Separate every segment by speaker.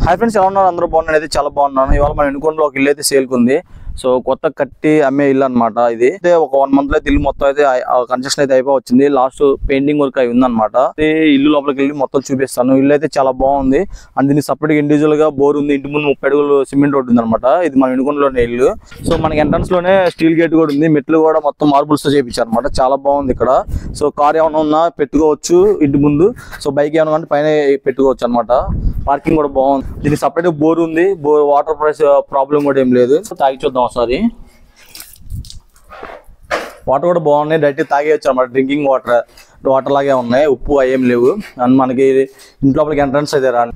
Speaker 1: Hi friends, ఎలా ఉన్నారు? అందరూ బాగున్నాను. అయితే చాలా బాగున్నాను. ఇవాళ మన ఎన్నుకొండలో ఒక ఇల్లు అయితే సేల్కుంది. సో కొత్త కట్టి అమ్మే ఇల్లు అనమాట. ఇది అయితే ఒక 1 month లో అయితే ఇల్లు మొత్తం అయితే కన్స్ట్రక్షన్ అయితే అయిపోవచ్చింది. లాస్ట్ పెయింటింగ్ వర్క్ అయి ఉందన్నమాట. ఇల్లు లోపలికి వెళ్ళి మొత్తం చూపిస్తాను. ఇల్లు అయితే చాలా బాగుంది. అండ్ దీనికి సపరేట్గా ఇండివిజువల్ గా బోర్ ఉంది. ఇంటి ముందు 30 అడుగులు సిమెంట్ రోడ్ ఉంది అనమాట. ఇది మన ఎన్నుకొండలోనే ఇల్లు. సో మనకి ఎంట్రన్స్ లోనే స్టీల్ గేట్ కూడా ఉంది. మెట్లు కూడా మొత్తం మార్బుల్స్ తో చేయించారు అనమాట. చాలా బాగుంది ఇక్కడ. సో కార్ ఏమైనా ఉన్నా పెట్టుకోవచ్చు ఇంటి ముందు. సో బైక్ ఏమైనా అంటే పైన పెట్టుకోవచ్చు అనమాట. పార్కింగ్ కూడా బాగుంది. దీనికి సపరేట్ బోర్ ఉంది. వాటర్ ప్రైస్ ప్రాబ్లం కూడా ఏం లేదు. తాగి చూద్దాం ఒకసారి. వాటర్ కూడా బాగున్నాయి. డైరెక్ట్ తాగేయచ్చు అనమాట. డ్రింకింగ్ వాటర్ లాగే ఉన్నాయి. ఉప్పు అయ్యేం లేవు. అండ్ మనకి ఇంట్లోపలికి ఎంట్రన్స్ అయితే రాని.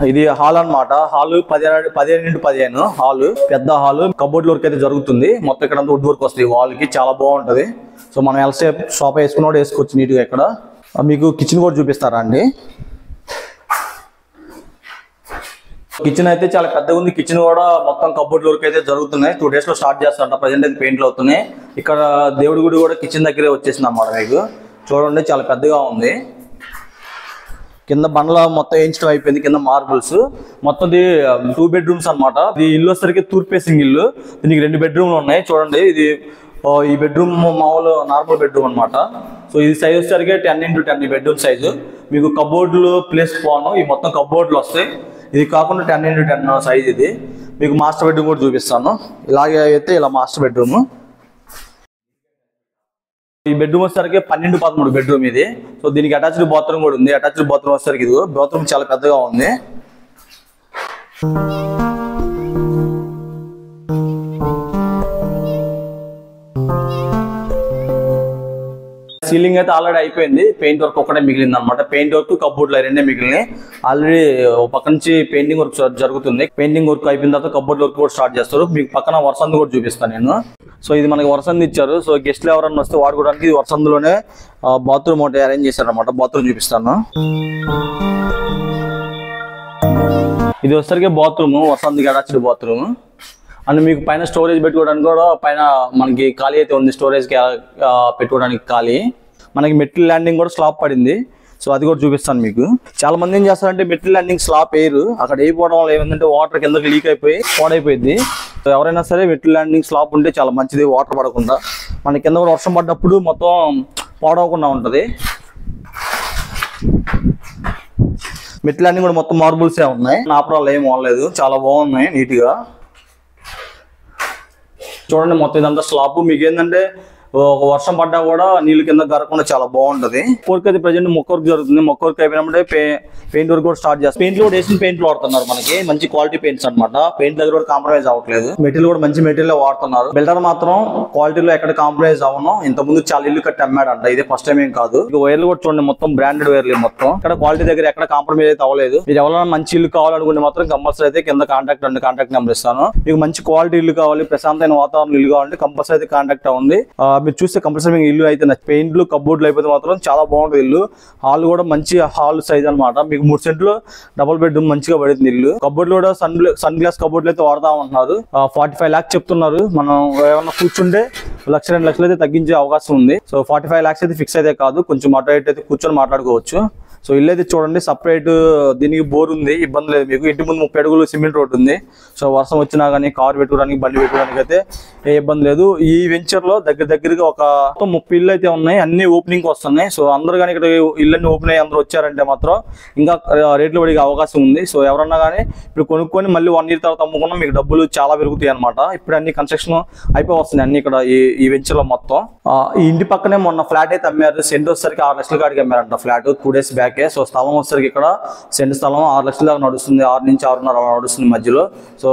Speaker 1: ఇది హాల్ అనమాట. Hall 15x15 hall. పెద్ద హాల్. కబోర్డ్ వర్క్ అయితే జరుగుతుంది. మొత్తం ఇక్కడ వుడ్ వర్క్ వస్తుంది వాల్ కి. చాలా బాగుంటది. సో మనం ఎల్సేప్ షాప్ వేసుకున్న కూడా వేసుకోవచ్చు నీట్ గా. ఇక్కడ మీకు కిచెన్ కూడా చూపిస్తారా అండి? కిచెన్ అయితే చాలా పెద్దగా ఉంది. కిచెన్ కూడా మొత్తం కబోర్డ్ వర్క్ అయితే జరుగుతున్నాయి. 2 days లో స్టార్ట్ చేస్తారంట. ప్రజెంట్ అయితే పెయింట్లు అవుతున్నాయి. ఇక్కడ దేవుడి గుడి కూడా కిచెన్ దగ్గరే వచ్చేసింది అన్నమాట. మీకు చూడండి చాలా పెద్దగా ఉంది. కింద బండ్ల మొత్తం వేయించడం అయిపోయింది. కింద మార్బుల్స్ మొత్తం 2 bedrooms అనమాట. ఇది ఇల్లు వచ్చేసరికి తూర్పు ఫేసింగ్ ఇల్లు. దీనికి 2 bedroomలు ఉన్నాయి. చూడండి ఇది ఈ బెడ్రూమ్ మామూలు నార్మల్ బెడ్రూమ్ అనమాట. సో ఇది సైజ్ వచ్చేసరికి 10x10 బెడ్రూమ్ సైజు. మీకు కబోర్డులు ప్లేస్ పోను. ఈ మొత్తం కబోర్డులు వస్తాయి. ఇది కాకుండా 10x10 సైజ్. ఇది మీకు మాస్టర్ బెడ్రూమ్ కూడా చూపిస్తాను. ఇలాగే అయితే ఇలా మాస్టర్ బెడ్రూమ్. ఈ బెడ్రూమ్ వచ్చేసరికి 12x13 బెడ్రూమ్ ఇది. సో దీనికి అటాచ్డ్ బాత్రూమ్ కూడా ఉంది. అటాచ్డ్ బాత్రూమ్ వచ్చేసరికి ఇది బాత్రూమ్ చాలా పెద్దగా ఉంది. సీలింగ్ అయితే ఆల్రెడీ అయిపోయింది. పెయింట్ వర్క్ ఒక్కటే మిగిలింది అనమాట. పెయింట్ వర్క్ కబోర్డ్లు 2 మిగిలినాయి. ఆల్రెడీ పక్క నుంచి పెయింటింగ్ వర్క్ జరుగుతుంది. పెయింటింగ్ వర్క్ అయిపోయిన తర్వాత కబోర్డ్ వర్క్ కూడా స్టార్ట్ చేస్తారు. మీకు పక్కన వరసందు కూడా చూపిస్తాను నేను. సో ఇది మనకి వరసందు ఇచ్చారు. సో గెస్ట్లు ఎవరన్నా వస్తే వాడుకోవడానికి ఇది వరసందులోనే బాత్రూమ్ ఒకటి అరేంజ్ చేశారు అనమాట. బాత్రూమ్ చూపిస్తాను. ఇది వచ్చేసరికి బాత్రూమ్, వరసందుకి అటాచ్డ్ బాత్రూమ్. అండ్ మీకు పైన స్టోరేజ్ పెట్టుకోవడానికి కూడా పైన మనకి ఖాళీ అయితే ఉంది. స్టోరేజ్ పెట్టుకోవడానికి ఖాళీ. మనకి మెటల్ ల్యాండింగ్ కూడా స్లాబ్ పడింది. సో అది కూడా చూపిస్తాను మీకు. చాలా మంది ఏం చేస్తారంటే మెటల్ ల్యాండింగ్ స్లాబ్ వేయరు. అక్కడ వేయకపోవడం వల్ల ఏమైందంటే వాటర్ కిందకి లీక్ అయిపోయి పాడైపోయింది. సో ఎవరైనా సరే మెటల్ ల్యాండింగ్ స్లాబ్ ఉంటే చాలా మంచిది. వాటర్ పడకుండా మన కింద కూడా వర్షం పడ్డప్పుడు మొత్తం పాడవకుండా ఉంటుంది. మెటల్ ల్యాండింగ్ కూడా మొత్తం మార్బుల్సే ఉన్నాయి. నాపరాలు ఏం వాడలేదు. చాలా బాగున్నాయి నీట్ గా. చూడండి మొత్తం ఇదంతా స్లాబ్. మీకు ఏంటంటే ఒక వర్షం పడ్డా కూడా నీళ్ళు కింద గరకుండా చాలా బాగుంటది. వర్క్ అయితే ప్రజెంట్ మొక్క వర్క్ జరుగుతుంది. మొక్క వర్క్ అయిపోయినప్పుడే పెయింట్ వర్క్ కూడా స్టార్ట్ చేస్తారు. పెయింట్ కూడా వేసిన పెయింట్లు వాడుతున్నారు. మనకి మంచి క్వాలిటీ పెయింట్స్ అనమాట. పెయింట్ దగ్గర కూడా కాంప్రమైజ్ అవ్వట్లేదు. మెటీరియల్ కూడా మంచి మెటీరియల్ వాడుతున్నారు. బిల్డర్ మాత్రం క్వాలిటీలో ఎక్కడ కాంప్రమైజ్ అవ్వను. ఇంతకుముందు చాలా ఇల్లు కట్టి అమ్మాడంట. ఇదే ఫస్ట్ టైం ఏం కాదు. వైర్లు కూడా చూడండి మొత్తం బ్రాండెడ్ వైర్లు. మొత్తం ఇక్కడ క్వాలిటీ దగ్గర ఎక్కడ కాంప్రమైజ్ అయితే అవ్వలేదు. మీరు ఎవరైనా మంచి ఇల్లు కావాలనుకుంటే మాత్రం కంపల్సరీ అయితే కింద కాంటాక్ట్ నెంబర్ ఇస్తాను. మీకు మంచి క్వాలిటీ ఇల్లు కావాలి, ప్రశాంతమైన వాతావరణం ఇల్లు కావాలంటే కంపల్సరీ అయితే కాంటాక్ట్ అవ్వండి. మీరు చూస్తే కంపల్సరీ ఇల్లు అయితే పెయింట్లు కబోర్డ్లు అయిపోతే మాత్రం చాలా బాగుంటుంది ఇల్లు. హాల్ కూడా మంచి హాల్ సైజ్ అనమాట. మీకు 3 సెంట్లు డబుల్ బెడ్రూమ్ మంచిగా పడుతుంది ఇల్లు. కబోర్డ్లు కూడా సన్ గ్లాస్ కబోర్డ్లు అయితే వాడతామంటున్నారు. 45 lakhs చెప్తున్నారు. మనం ఏమన్నా కూర్చుంటే 1-2 లక్షలు అయితే తగ్గించే అవకాశం ఉంది. సో 45 lakhs అయితే ఫిక్స్ అయితే కాదు. కొంచెం అటు ఇటు అయితే కూర్చొని మాట్లాడుకోవచ్చు. సో ఇల్లు అయితే చూడండి సపరేట్. దీనికి బోర్ ఉంది. ఇబ్బంది లేదు మీకు. ఇంటి ముందు 30 అడుగులు సిమెంట్ రోడ్ ఉంది. సో వర్షం వచ్చినా కానీ కార్ పెట్టుకోవడానికి బండి పెట్టుకోవడానికి అయితే ఏ ఇబ్బంది లేదు. ఈ వెంచర్ లో దగ్గరగా ఒక 30 ఇల్లు అయితే ఉన్నాయి. అన్ని ఓపెనింగ్ వస్తున్నాయి. సో అందరూ కానీ ఇక్కడ ఇళ్ళని ఓపెన్ అయ్యి అందరూ వచ్చారంటే మాత్రం ఇంకా రేట్లు పడే అవకాశం ఉంది. సో ఎవరన్నా కానీ ఇప్పుడు కొనుక్కొని మళ్ళీ 1 year తర్వాత అమ్ముకున్నా మీకు డబ్బులు చాలా పెరుగుతాయి అనమాట. ఇప్పుడు అన్ని కన్స్ట్రక్షన్ అయిపోయి వస్తున్నాయి అన్ని ఇక్కడ ఈ వెంచర్ లో మొత్తం. ఈ ఇంటి పక్కనే మొన్న ఫ్లాట్ అయితే అమ్మారు. సెంట్ వచ్చేసరికి 6 లక్షల కాడికి అమ్మారంట ఫ్లాట్ 2 days బ్యాక్. సో స్థలం వచ్చేసరికి ఇక్కడ సెంట్ స్థలం 6 లక్షల దాకా నడుస్తుంది. 6 నుంచి 6.5 నడుస్తుంది మధ్యలో. సో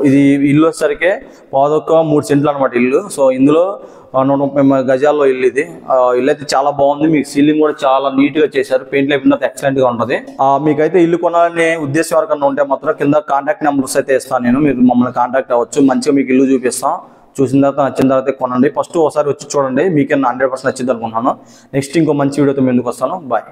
Speaker 1: ఇది ఇల్లు వచ్చేసరికి 3 సెంట్లు అనమాట ఇల్లు. సో ఇందులో 130 గజాల్లో ఇల్లు ఇది. ఇల్లు అయితే చాలా బాగుంది. మీకు సీలింగ్ కూడా చాలా నీట్ గా చేశారు. పెయింట్ అయిపోయిన తర్వాత ఎక్సలెంట్ గా ఉంటుంది. మీకైతే ఇల్లు కొనాలనే ఉద్దేశం ఎవరికన్నా ఉంటే మాత్రం కింద కాంటాక్ట్ నెంబర్స్ అయితే ఇస్తాను నేను. మీరు మమ్మల్ని కాంటాక్ట్ అవ్వచ్చు. మంచిగా మీకు ఇల్లు చూపిస్తాం. చూసిన తర్వాత నచ్చిన తర్వాత కొనండి. ఫస్ట్ ఒకసారి వచ్చి చూడండి. మీకన్నా 100% నచ్చింది అనుకుంటున్నాను. నెక్స్ట్ ఇంకో మంచి వీడియోతో ముందుకు వస్తాను. బాయ్.